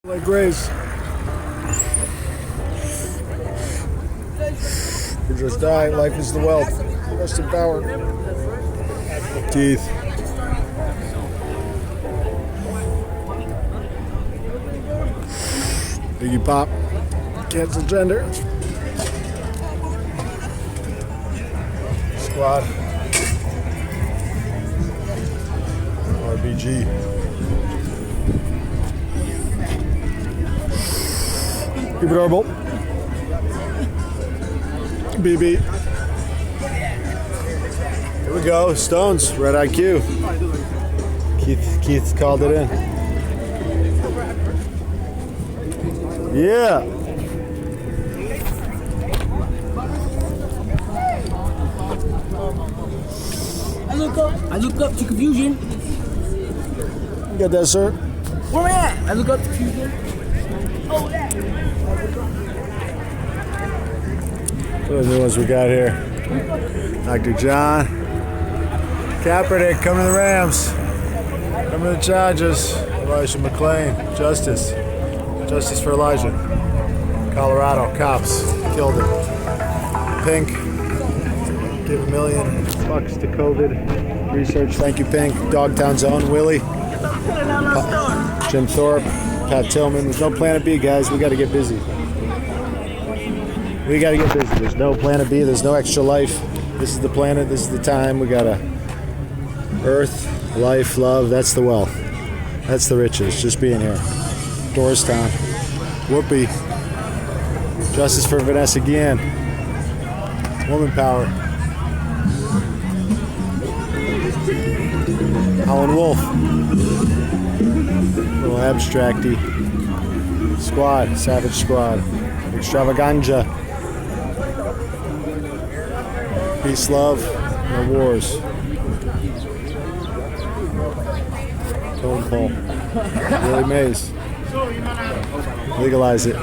Like Grace. We're just dying. Life is the wealth. Rest in power. Teeth. Iggy Pop. Cancel gender. Squad. RBG. Keep it herbal. BB. Here we go. Stones. Red IQ. Keith called it in. Yeah. I look up to confusion. You got that, sir? Where am I at? I look up to confusion. Oh, that. What are the new ones we got here? Dr. John. Kaepernick coming to the Rams. Coming to the Chargers. Elijah McClain. Justice. Justice for Elijah. Colorado. Cops. Killed him. Pink. Give $1 million to COVID research. Thank you, Pink. Dogtown Zone. Willie. Jim Thorpe. Pat Tillman. There's no Planet B, guys. We got to get busy. We got to get busy. There's no Planet B. There's no extra life. This is the planet. This is the time. We got to earth, life, love. That's the wealth. That's the riches. Just being here. Doorstown. Whoopee. Justice for Venice again. Woman power. Howlin' Wolf. Little abstracty. Squad. Savage Squad. Extravaganza. Peace, love, no wars. Totem pole. Willie Mays. Legalize it.